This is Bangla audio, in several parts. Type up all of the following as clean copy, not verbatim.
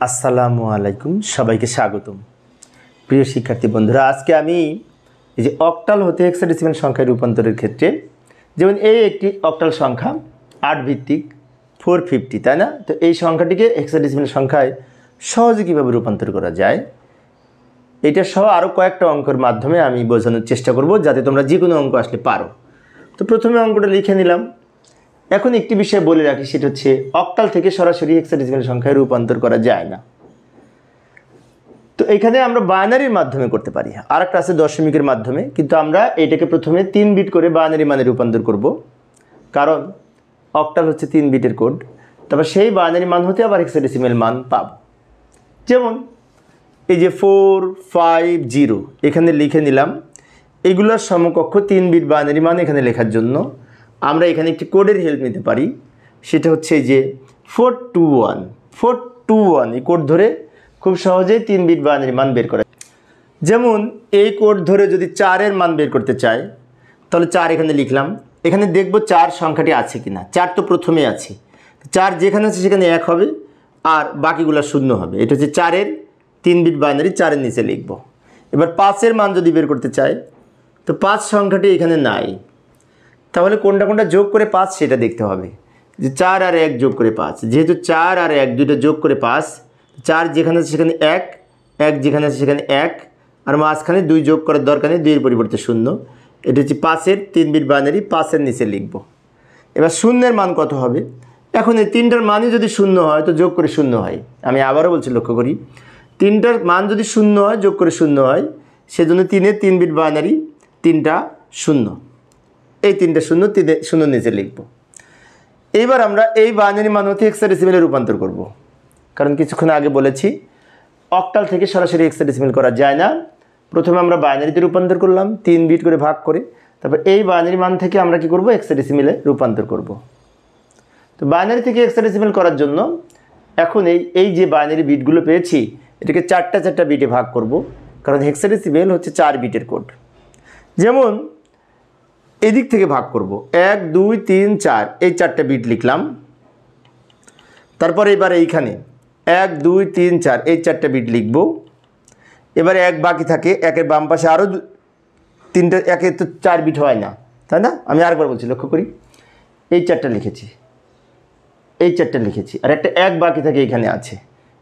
আসসালামু আলাইকুম, সবাইকে স্বাগতম। প্রিয় শিক্ষার্থী বন্ধুরা, আজকে আমি এই যে অক্টাল হতে হেক্সাডেসিমাল সংখ্যায় রূপান্তরের ক্ষেত্রে, যেমন এই একটি অক্টাল সংখ্যা 8 ভিত্তিক 450, তাই না? তো এই সংখ্যাটিকে হেক্সাডেসিমাল সংখ্যায় সহজে কীভাবে রূপান্তর করা যায়, এটা সহ আরও কয়েকটা অঙ্কের মাধ্যমে আমি বোঝানোর চেষ্টা করব, যাতে তোমরা যে কোনো অঙ্ক আসলে পারো। তো প্রথমে অঙ্কটা লিখে নিলাম। এখন একটি বিষয় বলে রাখি, সেটা হচ্ছে অক্টাল থেকে সরাসরি হেক্সাডেসিমাল সংখ্যায় রূপান্তর করা যায় না। তো এখানে আমরা বাইনারির মাধ্যমে করতে পারি, আর একটা আছে দশমিকের মাধ্যমে, কিন্তু আমরা এটাকে প্রথমে 3 বিট করে বাইনারি মানে রূপান্তর করব, কারণ অক্টাল হচ্ছে 3 বিটের কোড। তারপর সেই বাইনারি মান হতে আবার হেক্সাডেসিমাল মান পাব। যেমন এই যে 450 এখানে লিখে নিলাম। এগুলোর সমকক্ষ 3 বিট বাইনারি মান এখানে লেখার জন্য আমরা এখানে একটি কোডের হেল্প নিতে পারি। সেটা হচ্ছে এই যে 421 এই কোড ধরে খুব সহজেই 3 বিট বাইনারি মান বের করা। যেমন এই কোড ধরে যদি 4-এর মান বের করতে চাই, তাহলে 4 এখানে লিখলাম। এখানে দেখব 4 সংখ্যাটি আছে কিনা। 4 তো প্রথমে আছে, 4 যেখানে আছে সেখানে 1 হবে, আর বাকিগুলো 0 হবে। এটা হচ্ছে 4-এর 3 বিট বাইনারি, 4-এর নিচে লিখব। এবার 5-এর মান যদি বের করতে চাই, তো 5 সংখ্যাটি এখানে নাই, তাহলে কোনটা কোনটা যোগ করে 5 সেটা দেখতে হবে। যে 4 আর 1 যোগ করে 5, যেহেতু 4 আর 1 দুইটা যোগ করে 5, 4 যেখানে আছে সেখানে 1, 1 যেখানে আছে সেখানে 1, আর মাঝখানে 2 যোগ করার দরকার নেই, 2-এর পরিবর্তে 0। এটা হচ্ছে 5-এর 3 বিট বাইনারি, 5-এর নিচে লিখব। এবার 0-এর মান কত হবে? এখন এই 3টার মানই যদি 0 হয় তো যোগ করে 0 হয়। আমি আবারও বলছি, লক্ষ্য করি, 3টার মান যদি 0 হয় যোগ করে 0 হয়, সেজন্য 3-এর 3 বিট বাইনারি, 3টা 0, এই 3টা 0, 0 নিচে লিখব। এইবার আমরা এই বাইনারি মান হতে হেক্সাডেসিমালে রূপান্তর করব, কারণ কিছুক্ষণ আগে বলেছি অক্টাল থেকে সরাসরি হেক্সাডেসিমাল করা যায় না। প্রথমে আমরা বাইনারিতে রূপান্তর করলাম 3 বিট করে ভাগ করে, তারপর এই বাইনারি মান থেকে আমরা কি করব, হেক্সাডেসিমালে রূপান্তর করব। তো বাইনারি থেকে হেক্সাডেসিমাল করার জন্য এখন এই যে বাইনারি বিটগুলো পেয়েছি, এটাকে 4টা বিটে ভাগ করব, কারণ হেক্সাডেসিমাল হচ্ছে 4 বিটের কোড। যেমন এদিক থেকে ভাগ করব, 1 2 3 4, এই 4টা বিট লিখলাম। তারপর এবার এইখানে 1 2 3 4, এই 4টা বিট লিখব। এবারে 1 বাকি থাকে, 1-এর বাম পাশে আরও 3টা, 1-এ তো 4 বিট হয় না, তাই না? আমি আরেকবার বলছি, লক্ষ্য করি, এই 4টা লিখেছি, এই 4টা লিখেছি, আর একটা 1 বাকি থাকে এখানে আছে।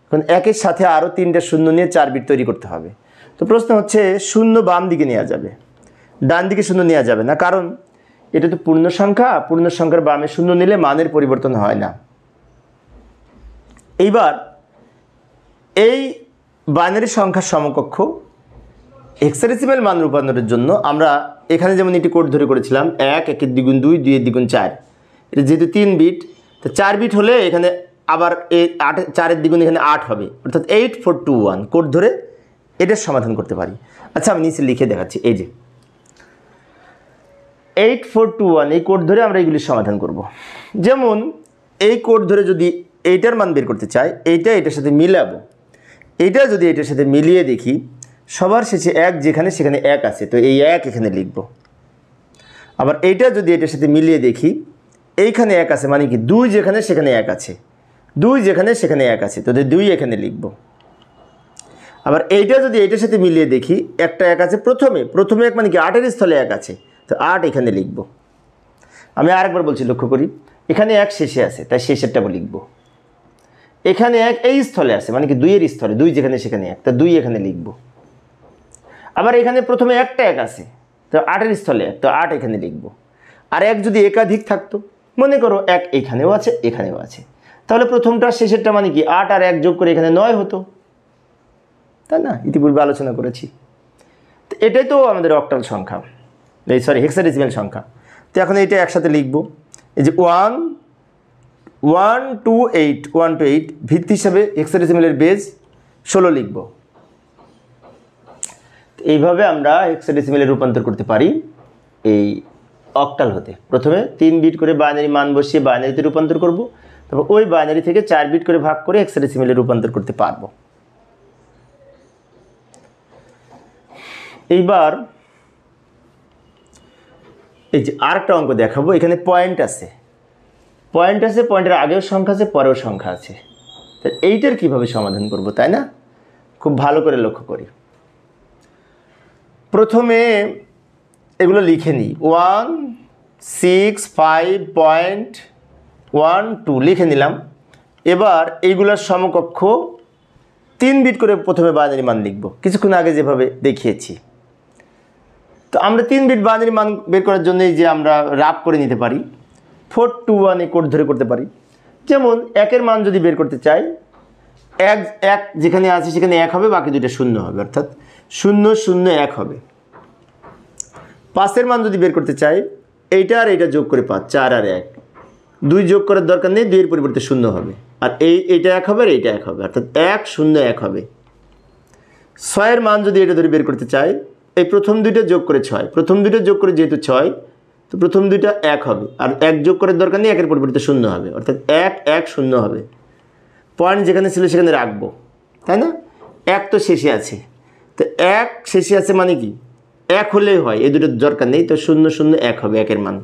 এখন 1-এর সাথে আরও 3টা 0 নিয়ে 4 বিট তৈরি করতে হবে। তো প্রশ্ন হচ্ছে 0 বাম দিকে নেওয়া যাবে, ডান দিকে 0 নেওয়া যাবে না, কারণ এটা তো পূর্ণ সংখ্যা, পূর্ণ সংখ্যার বামে 0 নিলে মানের পরিবর্তন হয় না। এইবার এই বাইনারি সংখ্যার সমকক্ষ হেক্সাডেসিমাল মান রূপান্তরের জন্য আমরা এখানে যেমন একটি কোড ধরে করেছিলাম, 1 1-এর দ্বিগুণ 2, 2-এর দ্বিগুণ 4। এটা যেহেতু 3 বিট, তো 4 বিট হলে এখানে আবার এই 4-এর দ্বিগুণ এখানে 8 হবে, অর্থাৎ 8421 কোড ধরে এটার সমাধান করতে পারি। আচ্ছা, আমি নিচে লিখে দেখাচ্ছি। এই যে 8421 এই কোড ধরে আমরা এগুলির সমাধান করব। যেমন এই কোড ধরে যদি এইটার মান বের করতে চাই, এটার সাথে মিলাবো। এইটা যদি এটার সাথে মিলিয়ে দেখি, সবার শেষে 1 যেখানে সেখানে 1 আছে, তো এই 1 এখানে লিখব। আবার এইটা যদি এটার সাথে মিলিয়ে দেখি, এইখানে 1 আছে, মানে কি 2 যেখানে সেখানে 1 আছে, 2 যেখানে সেখানে 1 আছে, তো 2 এখানে লিখব। আবার এইটা যদি এটার সাথে মিলিয়ে দেখি, একটা 1 আছে প্রথমে 1, মানে কি 8-এর স্থলে 1 আছে, তো 8 এখানে লিখব। আমি আরেকবার বলছি, লক্ষ্য করি, এখানে 1 শেষে আছে, তাই শেষেরটা লিখব। এখানে 1 এই স্থলে আছে, মানে কি 2-এর স্থলে, 2 যেখানে সেখানে 1, তা 2 এখানে লিখব। আবার এখানে প্রথমে একটা 1 আছে, তো 8-এর স্থলে 1, তো 8 এখানে লিখব। আর 1 যদি একাধিক থাকতো, মনে করো 1 এখানেও আছে এখানেও আছে, তাহলে প্রথমটা শেষেরটা মানে কি 8 আর 1 যোগ করে এখানে 9 হতো, তাই না? ইতিপূর্বে আলোচনা করেছি। তো এটাই তো আমাদের অক্টাল সংখ্যা, হেক্সাডেসিমাল সংখ্যা। তো এখন এইটা একসাথে লিখব। এই যে 1 2 8 ভিত্তি হিসাবে হেক্সাডেসিমালের বেজ 16 লিখব। এইভাবে আমরা হেক্সাডেসিমালে রূপান্তর করতে পারি এই অক্টাল হতে। প্রথমে 3 বিট করে বাইনারি মান বসিয়ে বাইনারিতে রূপান্তর করব, তারপর ওই বাইনারি থেকে 4 বিট করে ভাগ করে হেক্সাডেসিমালে রূপান্তর করতে পারবো। এইবার এই যে আরেকটা অঙ্ক দেখাবো। এখানে পয়েন্ট আছে, পয়েন্টের আগেও সংখ্যা আছে, পরেও সংখ্যা আছে। তা এইটার কীভাবে সমাধান করব, তাই না? খুব ভালো করে লক্ষ্য করি। প্রথমে এগুলো লিখে নিই। 165.12 লিখে নিলাম। এবার এইগুলোর সমকক্ষ 3 বিট করে প্রথমে বাইনারি মান লিখব, কিছুক্ষণ আগে যেভাবে দেখিয়েছি। তো আমরা 3 বিট বাইনারি মান বের করার জন্য যে আমরা রাফ করে নিতে পারি, 421 এই কোড ধরে করতে পারি। যেমন 1-এর মান যদি বের করতে চাই, 1 যেখানে আছে সেখানে 1 হবে, বাকি দুইটা 0 হবে, অর্থাৎ 0 0 1 হবে। 5-এর মান যদি বের করতে চাই, এইটা আর এইটা যোগ করে 5, 4 আর 1, 2 যোগ করার দরকার নেই, 2-এর পরিবর্তে 0 হবে, আর এইটা 1 হবে আর এইটা 1 হবে, অর্থাৎ 1 0 1 হবে। 6-এর মান যদি এটা ধরে বের করতে চাই, এই প্রথম দুইটা যোগ করে 6, প্রথম দুইটা যোগ করে যেহেতু 6, তো প্রথম দুইটা 1 হবে, আর 1 যোগ করার দরকার নেই, 1-এর পরিবর্তে 0 হবে, অর্থাৎ 1 1 0 হবে। পয়েন্ট যেখানে ছিল সেখানে রাখবো, তাই না? 1 তো শেষে আছে, তো 1 শেষে আছে মানে কি 1 হলেই হয়, এই দুটোর দরকার নেই, তো 0 0 1 হবে 1-এর মান।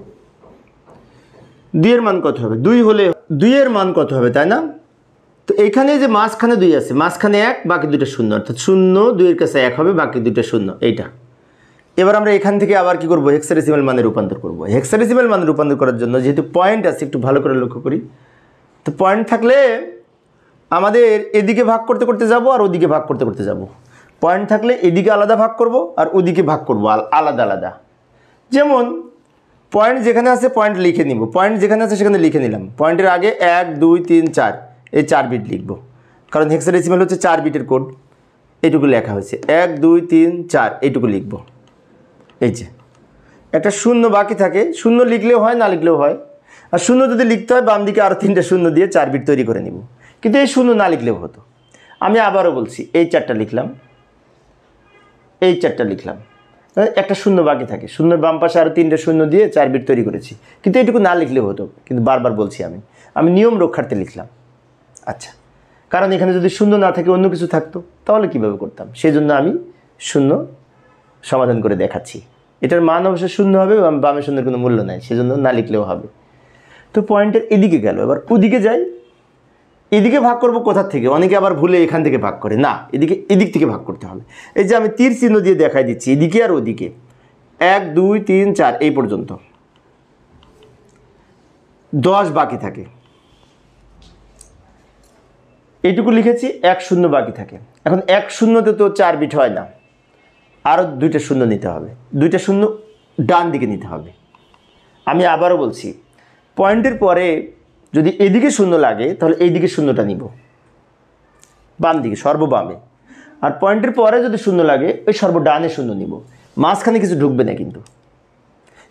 2-এর মান কত হবে? 2 হলে 2-এর মান কত হবে, তাই না? তো এইখানে যে মাঝখানে 2 আছে, মাঝখানে 1, বাকি দুটো 0, অর্থাৎ 0 2-এর কাছে 1 হবে, বাকি দুটো 0, এইটা। এবার আমরা এখান থেকে আবার কি করব? হেক্সাডেসিমাল মানে রূপান্তর করব। হেক্সাডেসিমাল মানে রূপান্তর করার জন্য যেহেতু পয়েন্ট আছে, একটু ভালো করে লক্ষ্য করি, তো পয়েন্ট থাকলে আমাদের এদিকে ভাগ করতে করতে যাব আর ওদিকে ভাগ করতে করতে যাব। পয়েন্ট থাকলে এদিকে আলাদা ভাগ করব আর ওদিকে ভাগ করব আলাদা আলাদা। যেমন পয়েন্ট যেখানে আছে পয়েন্ট লিখে নিব, পয়েন্ট যেখানে আছে সেখানে লিখে নিলাম। পয়েন্টের আগে 1 2 3 4 এই 4 বিট লিখব, কারণ হেক্সাডেসিমাল হচ্ছে 4 বিটের কোড। এইটুকু লেখা হয়েছে, 1 2 3 4 এইটুকু লিখব। এই যে একটা 0 বাকি থাকে, 0 লিখলেও হয়, না লিখলেও হয়। আর 0 যদি লিখতে হয়, বাম দিকে আরও 3টা 0 দিয়ে 4 বিট তৈরি করে নিব, কিন্তু এই 0 না লিখলেও হতো। আমি আবারও বলছি, এই 4টা লিখলাম, এই 4টা লিখলাম, একটা 0 বাকি থাকে, 0-এর বাম পাশে আরও 3টা 0 দিয়ে 4 বিট তৈরি করেছি, কিন্তু এইটুকু না লিখলেও হতো, কিন্তু বারবার বলছি আমি নিয়ম রক্ষার্থে লিখলাম। আচ্ছা, কারণ এখানে যদি 0 না থাকে অন্য কিছু থাকতো, তাহলে কীভাবে করতাম? সেই জন্য আমি 0 সমাধান করে দেখাচ্ছি। এটার মান অবশ্য 0 হবে, বামে 0-এর কোনো মূল্য নাই, সেজন্য না লিখলেও হবে। তো পয়েন্টের এদিকে গেল, এবার ওদিকে যাই। এদিকে ভাগ করব কোথা থেকে? অনেকে আবার ভুলে এখান থেকে ভাগ করে, না, এদিক থেকে ভাগ করতে হবে। এই যে আমি তীর চিহ্ন দিয়ে দেখাই দিচ্ছি, এদিকে আর ওদিকে, 1 2 3 4 এই পর্যন্ত 10 বাকি থাকে, এইটুকু লিখেছি, 1 0 বাকি থাকে। এখন 1 0-তে তো 4 বিট হয় না, আরও 2টা 0 নিতে হবে, 2টা 0 ডান দিকে নিতে হবে। আমি আবারও বলছি, পয়েন্টের পরে যদি এদিকে 0 লাগে, তাহলে এইদিকে 0টা নিব, বাম দিকে সর্ববামে। আর পয়েন্টের পরে যদি 0 লাগে, ওই সর্বডানে 0 নিব, মাঝখানে কিছু ঢুকবে না কিন্তু।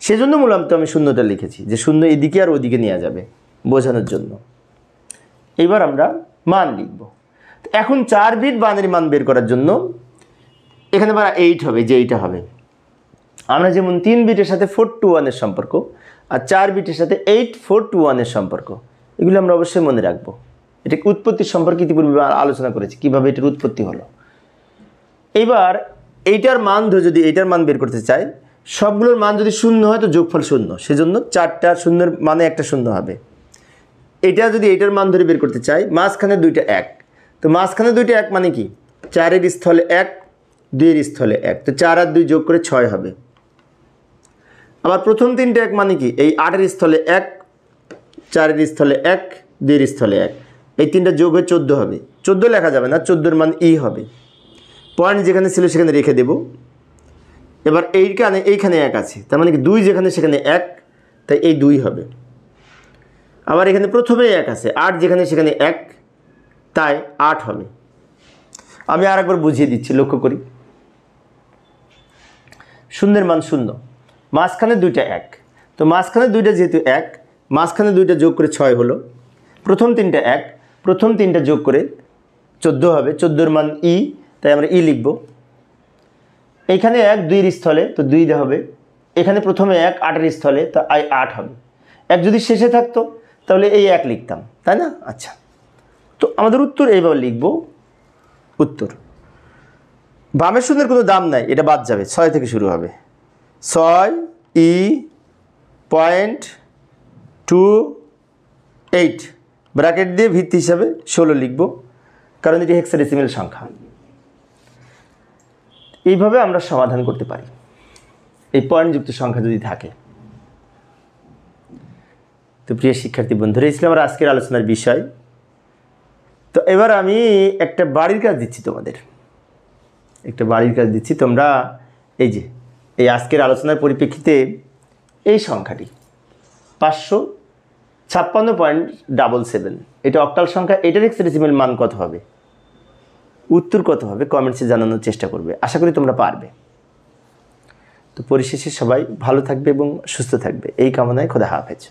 সেজন্য মূলত আমি 0টা লিখেছি, যে 0 এদিকে আর ওদিকে নেওয়া যাবে বোঝানোর জন্য। এইবার আমরা মান লিখব। এখন 4 বিট বাইনারি মান বের করার জন্য এখানে আবার 8 হবে, যে এইটা হবে। আমরা যেমন 3 বিটের সাথে 421-এর সম্পর্ক, আর 4 বিটের সাথে 8421-এর সম্পর্ক, এগুলো আমরা অবশ্যই মনে রাখবো। এটা উৎপত্তির সম্পর্কে ইতিপূর্বে আলোচনা করেছি, কীভাবে এটার উৎপত্তি হলো। এইবার এইটার মান ধরে যদি এইটার মান বের করতে চাই, সবগুলোর মান যদি 0 হয় তো যোগফল 0, সেজন্য 4টা 0-এর মানে একটা 0 হবে। এটা যদি এইটার মান ধরে বের করতে চাই, মাঝখানে 2টা 1, তো মাঝখানে 2টা 1 মানে কি 4-এর স্থলে 1, 2-এর স্থলে 1, তো 4 আর 2 যোগ করে 6 হবে। আবার প্রথম 3টা 1 মানে কি এই 8-এর স্থলে 1, 4-এর স্থলে 1, 2-এর স্থলে 1, এই 3টা যোগ হয়ে 14 হবে। 14 লেখা যাবে না, 14-এর মান ই হবে। পয়েন্ট যেখানে ছিল সেখানে রেখে দেব। এবার এইখানে 1 আছে, তার মানে কি 2 যেখানে সেখানে 1, তাই এই 2 হবে। আবার এখানে প্রথমে 1 আছে, 8 যেখানে সেখানে 1, তাই 8 হবে। আমি আর একবার বুঝিয়ে দিচ্ছি, লক্ষ্য করি। 0-এর মান 0, মাঝখানে 2টা 1, তো মাঝখানে 2টা যেহেতু 1, মাঝখানে 2টা যোগ করে 6 হলো। প্রথম 3টা 1, প্রথম 3টা যোগ করে 14 হবে। 14-এর মান ই, তাই আমরা ই লিখব। এইখানে 1 2-এর স্থলে, তো 2 হবে। এখানে প্রথমে 1 8-এর স্থলে, তো 8 হবে। 1 যদি শেষে থাকতো তাহলে এই 1 লিখতাম, তাই না? আচ্ছা, তো আমাদের উত্তর এইভাবে লিখব। উত্তর বামের 0-এর কোনো দাম নাই, এটা বাদ যাবে, 6 থেকে শুরু হবে। 6 ই.28 ব্র্যাকেট দিয়ে ভিত্তি হিসাবে 16 লিখব, কারণ এটি হেক্সাডেসিমেল সংখ্যা। এইভাবে আমরা সমাধান করতে পারি এই পয়েন্টযুক্ত সংখ্যা যদি থাকে। তো প্রিয় শিক্ষার্থী বন্ধুরা, এই ছিল আমার আজকের আলোচনার বিষয়। তো এবার আমি একটা বাড়ির কাজ দিচ্ছি তোমাদের, তোমরা এই যে এই আজকের আলোচনার পরিপ্রেক্ষিতে এই সংখ্যাটি 556.77, এটা অক্টাল সংখ্যা, এটার হেক্সাডেসিমেল মান কত হবে, উত্তর কত হবে কমেন্টসে জানানোর চেষ্টা করবে। আশা করি তোমরা পারবে। তো পরিশেষে সবাই ভালো থাকবে এবং সুস্থ থাকবে এই কামনায় খোদা হাফেজ।